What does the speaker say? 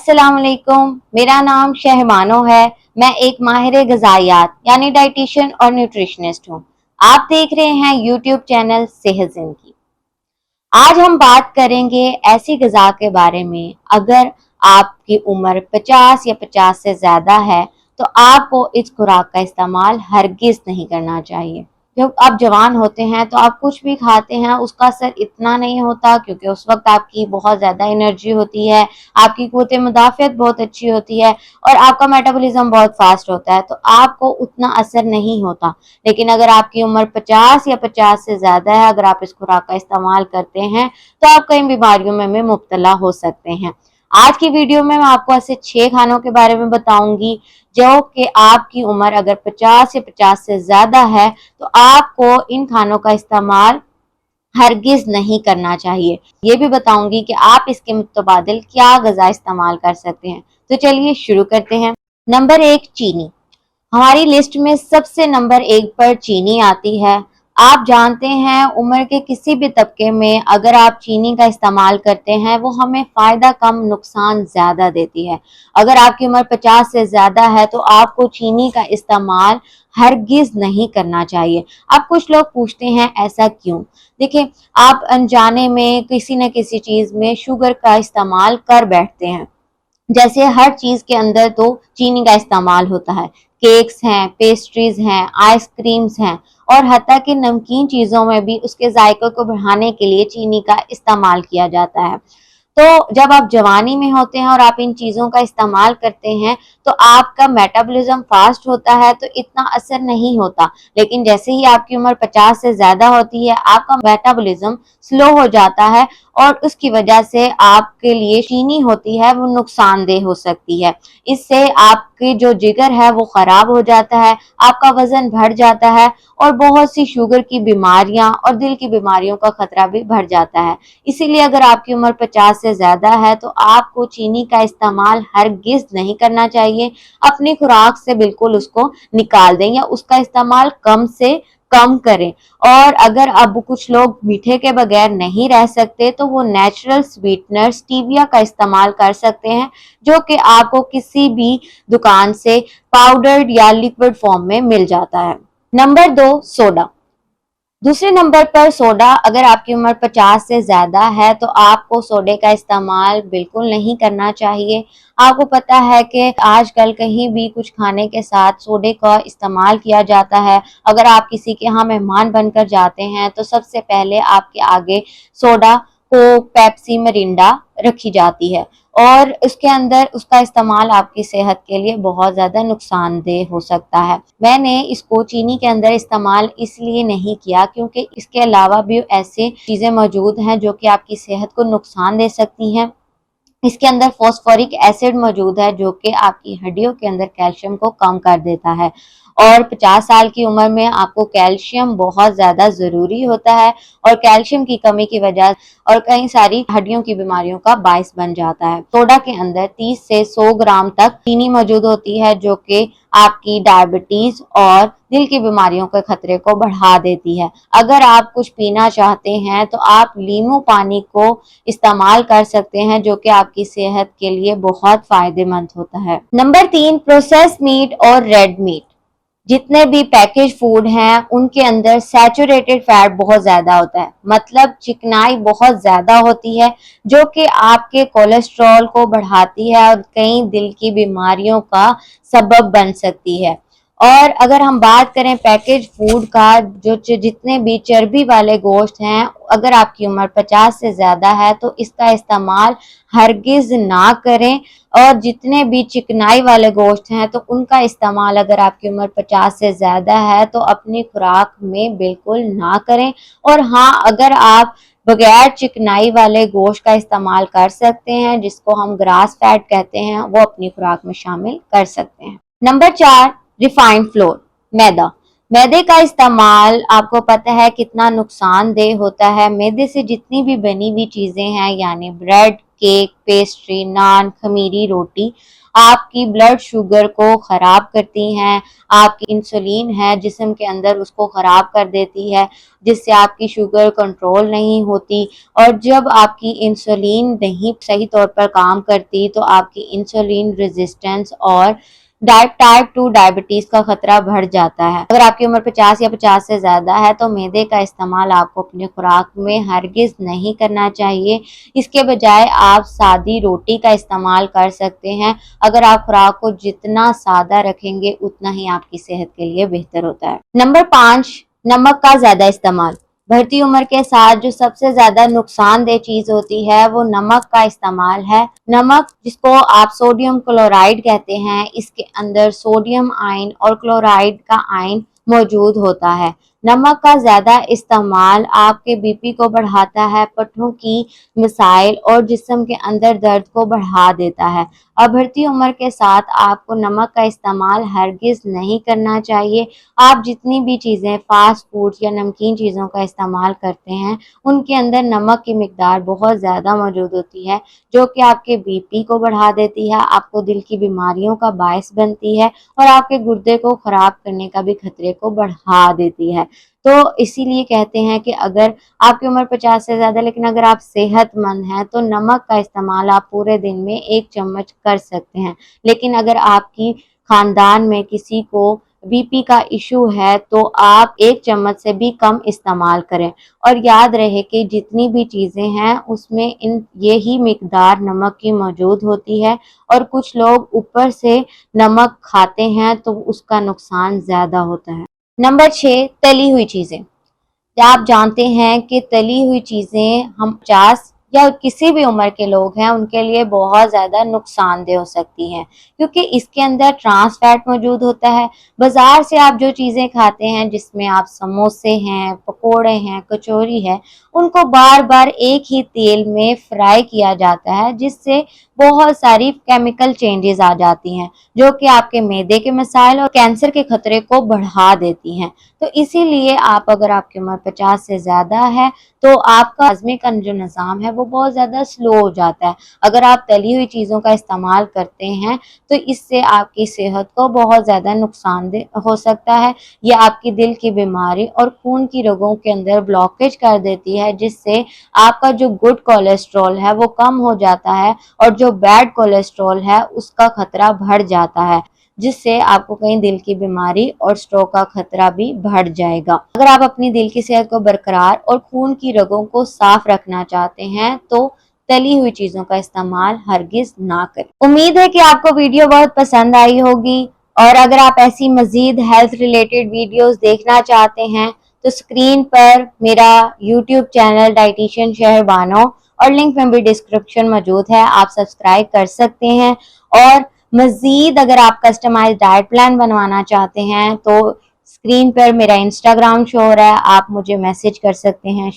अस्सलाम वालेकुम, मेरा नाम शहमानो है। मैं एक माहिर ग़िज़ायात यानी डाइटिशियन और न्यूट्रिशनिस्ट हूँ। आप देख रहे हैं यूट्यूब चैनल सेहत ज़िंदगी। आज हम बात करेंगे ऐसी ग़िज़ा के बारे में, अगर आपकी उम्र 50 या 50 से ज़्यादा है तो आपको इस खुराक का इस्तेमाल हरगिज़ नहीं करना चाहिए। जब आप जवान होते हैं तो आप कुछ भी खाते हैं उसका असर इतना नहीं होता, क्योंकि उस वक्त आपकी बहुत ज़्यादा एनर्जी होती है, आपकी क़ुव्वत मुदाफ़ियत बहुत अच्छी होती है और आपका मेटाबॉलिज्म बहुत फास्ट होता है, तो आपको उतना असर नहीं होता। लेकिन अगर आपकी उम्र 50 या 50 से ज़्यादा है, अगर आप इस खुराक का इस्तेमाल करते हैं तो आप कई बीमारियों में मुब्तला हो सकते हैं। आज की वीडियो में मैं आपको ऐसे 6 खानों के बारे में बताऊंगी जो कि आपकी उम्र अगर 50 या 50 से ज़्यादा है तो आपको इन खानों का इस्तेमाल हरगिज़ नहीं करना चाहिए। ये भी बताऊंगी कि आप इसके मुतबादिल क्या ग़िज़ा इस्तेमाल कर सकते हैं। तो चलिए शुरू करते हैं। नंबर 1, चीनी। हमारी लिस्ट में सबसे नंबर 1 पर चीनी आती है। आप जानते हैं उम्र के किसी भी तबके में अगर आप चीनी का इस्तेमाल करते हैं वो हमें फ़ायदा कम नुकसान ज़्यादा देती है। अगर आपकी उम्र 50 से ज़्यादा है तो आपको चीनी का इस्तेमाल हरगिज़ नहीं करना चाहिए। अब कुछ लोग पूछते हैं ऐसा क्यों? देखिए, आप अनजाने में किसी न किसी चीज़ में शुगर का इस्तेमाल कर बैठते हैं। जैसे हर चीज के अंदर तो चीनी का इस्तेमाल होता है। केक्स हैं, पेस्ट्रीज हैं, आइसक्रीम्स हैं और हत्ता कि नमकीन चीजों में भी उसके जायके को बढ़ाने के लिए चीनी का इस्तेमाल किया जाता है। तो जब आप जवानी में होते हैं और आप इन चीज़ों का इस्तेमाल करते हैं तो आपका मेटाबॉलिज्म फास्ट होता है तो इतना असर नहीं होता। लेकिन जैसे ही आपकी उम्र 50 से ज़्यादा होती है आपका मेटाबॉलिज्म स्लो हो जाता है और उसकी वजह से आपके लिए चीनी होती है वो नुकसानदेह हो सकती है। इससे आपकी जो जिगर है वो ख़राब हो जाता है, आपका वज़न बढ़ जाता है और बहुत सी शुगर की बीमारियां और दिल की बीमारियों का खतरा भी बढ़ जाता है। इसीलिए अगर आपकी उम्र 50 से ज़्यादा है तो आपको चीनी का इस्तेमाल हरगिज़ नहीं करना चाहिए। अपनी खुराक से बिल्कुल उसको निकाल दें या उसका इस्तेमाल कम से कम करें। और अगर अब कुछ लोग मीठे के बगैर नहीं रह सकते तो वो नेचुरल स्वीटनर स्टीविया का इस्तेमाल कर सकते हैं, जो कि आपको किसी भी दुकान से पाउडर्ड या लिक्विड फॉर्म में मिल जाता है। Number 2, soda. दूसरे नंबर पर सोडा। अगर आपकी उम्र 50 से ज़्यादा है तो आपको सोडे का इस्तेमाल बिल्कुल नहीं करना चाहिए। आपको पता है कि आजकल कहीं भी कुछ खाने के साथ सोडे का इस्तेमाल किया जाता है। अगर आप किसी के यहाँ मेहमान बनकर जाते हैं तो सबसे पहले आपके आगे सोडा, कोक, पेप्सी, मिरिंडा रखी जाती है और उसके अंदर उसका इस्तेमाल आपकी सेहत के लिए बहुत ज़्यादा नुकसानदेह हो सकता है। मैंने इसको चीनी के अंदर इस्तेमाल इसलिए नहीं किया क्योंकि इसके अलावा भी ऐसे चीज़ें मौजूद हैं जो कि आपकी सेहत को नुकसान दे सकती हैं। इसके अंदर फॉस्फोरिक एसिड मौजूद है जो कि आपकी हड्डियों के अंदर कैल्शियम को कम कर देता है और 50 साल की उम्र में आपको कैल्शियम बहुत ज़्यादा ज़रूरी होता है और कैल्शियम की कमी की वजह और कई सारी हड्डियों की बीमारियों का बायस बन जाता है। सोडा के अंदर 30 से 100 ग्राम तक चीनी मौजूद होती है जो कि आपकी डायबिटीज और दिल की बीमारियों के खतरे को बढ़ा देती है। अगर आप कुछ पीना चाहते हैं तो आप नींबू पानी को इस्तेमाल कर सकते हैं जो कि आपकी सेहत के लिए बहुत फायदेमंद होता है। नंबर 3, प्रोसेस्ड मीट और रेड मीट। जितने भी पैकेज फूड हैं उनके अंदर सैचुरेटेड फैट बहुत ज्यादा होता है, मतलब चिकनाई बहुत ज्यादा होती है जो कि आपके कोलेस्ट्रॉल को बढ़ाती है और कई दिल की बीमारियों का सबब बन सकती है। और अगर हम बात करें पैकेज फूड का, जो जितने भी चर्बी वाले गोश्त हैं, अगर आपकी उम्र 50 से ज़्यादा है तो इसका इस्तेमाल हरगिज़ ना करें। और जितने भी चिकनाई वाले गोश्त हैं तो उनका इस्तेमाल अगर आपकी उम्र 50 से ज़्यादा है तो अपनी खुराक में बिल्कुल ना करें। और हाँ, अगर आप बगैर चिकनाई वाले गोश्त का इस्तेमाल कर सकते हैं, जिसको हम ग्रास फैट कहते हैं, वो अपनी खुराक में शामिल कर सकते हैं। नंबर 4, रिफाइंड फ्लोर, मैदा। मैदे का इस्तेमाल आपको पता है कितना नुकसानदेह होता है। मैदे से जितनी भी बनी हुई चीज़ें हैं यानी ब्रेड, केक, पेस्ट्री, नान, खमीरी रोटी आपकी ब्लड शुगर को खराब करती हैं। आपकी इंसुलिन है जिस्म के अंदर, उसको खराब कर देती है, जिससे आपकी शुगर कंट्रोल नहीं होती। और जब आपकी इंसुलिन नहीं सही तौर पर काम करती तो आपकी इंसुलिन रेजिस्टेंस और टाइप 2 डायबिटीज का खतरा बढ़ जाता है। अगर आपकी उम्र 50 या 50 से ज्यादा है तो मैदे का इस्तेमाल आपको अपनी खुराक में हरगिज नहीं करना चाहिए। इसके बजाय आप सादी रोटी का इस्तेमाल कर सकते हैं। अगर आप खुराक को जितना सादा रखेंगे उतना ही आपकी सेहत के लिए बेहतर होता है। नंबर 5, नमक का ज्यादा इस्तेमाल। बढ़ती उम्र के साथ जो सबसे ज्यादा नुकसानदेह चीज होती है वो नमक का इस्तेमाल है। नमक, जिसको आप सोडियम क्लोराइड कहते हैं, इसके अंदर सोडियम आयन और क्लोराइड का आयन मौजूद होता है। नमक का ज्यादा इस्तेमाल आपके बीपी को बढ़ाता है, पट्टों की मिसाइल और जिस्म के अंदर दर्द को बढ़ा देता है। अब बढ़ती उम्र के साथ आपको नमक का इस्तेमाल हरगिज नहीं करना चाहिए। आप जितनी भी चीजें फास्ट फूड या नमकीन चीजों का इस्तेमाल करते हैं उनके अंदर नमक की मिकदार बहुत ज्यादा मौजूद होती है, जो कि आपके बीपी को बढ़ा देती है, आपको दिल की बीमारियों का बायस बनती है और आपके गुर्दे को खराब करने का भी खतरे को बढ़ा देती है। तो इसीलिए कहते हैं कि अगर आपकी उम्र 50 से ज्यादा लेकिन अगर आप सेहतमंद हैं तो नमक का इस्तेमाल आप पूरे दिन में 1 चम्मच कर सकते हैं। लेकिन अगर आपकी खानदान में किसी को बीपी का इशू है तो आप 1 चम्मच से भी कम इस्तेमाल करें। और याद रहे कि जितनी भी चीजें हैं उसमें यही मिकदार नमक की मौजूद होती है, और कुछ लोग ऊपर से नमक खाते हैं तो उसका नुकसान ज्यादा होता है। नंबर 6, तली हुई चीजें। क्या आप जानते हैं कि तली हुई चीजें हम 50 या किसी भी उम्र के लोग हैं उनके लिए बहुत ज्यादा नुकसानदेह हो सकती हैं, क्योंकि इसके अंदर ट्रांस फैट मौजूद होता है। बाजार से आप जो चीजें खाते हैं, जिसमें आप समोसे हैं, पकोड़े हैं, कचौरी है, उनको बार बार एक ही तेल में फ्राई किया जाता है, जिससे बहुत सारी केमिकल चेंजेस आ जाती हैं, जो कि आपके मैदे के मसाइल और कैंसर के खतरे को बढ़ा देती हैं। तो इसीलिए आप, अगर आपकी उम्र 50 से ज्यादा है तो आपका हजमे का जो निज़ाम है वो बहुत ज्यादा स्लो हो जाता है। अगर आप तली हुई चीजों का इस्तेमाल करते हैं तो इससे आपकी सेहत को बहुत ज्यादा नुकसानदेह हो सकता है। ये आपकी दिल की बीमारी और खून की रगों के अंदर ब्लॉकेज कर देती है, जिससे आपका जो गुड कोलेस्ट्रॉल है वो कम हो जाता है और जो बैड कोलेस्ट्रॉल है उसका खतरा बढ़ जाता है, जिससे आपको कहीं दिल की बीमारी और स्ट्रोक का खतरा भी बढ़ जाएगा। अगर आप अपनी दिल की सेहत को बरकरार और खून की रगों को साफ रखना चाहते हैं तो तली हुई चीजों का इस्तेमाल हरगिज ना करें। उम्मीद है कि आपको वीडियो बहुत पसंद आई होगी, और अगर आप ऐसी मजीद हेल्थ रिलेटेड वीडियोस देखना चाहते हैं तो स्क्रीन पर मेरा यूट्यूब चैनल डाइटिशियन शहरबानो और लिंक में भी डिस्क्रिप्शन मौजूद है, आप सब्सक्राइब कर सकते हैं। और मजीद अगर आप कस्टमाइज डाइट प्लान बनवाना चाहते हैं तो स्क्रीन पर मेरा इंस्टाग्राम शो हो रहा है, आप मुझे मैसेज कर सकते हैं।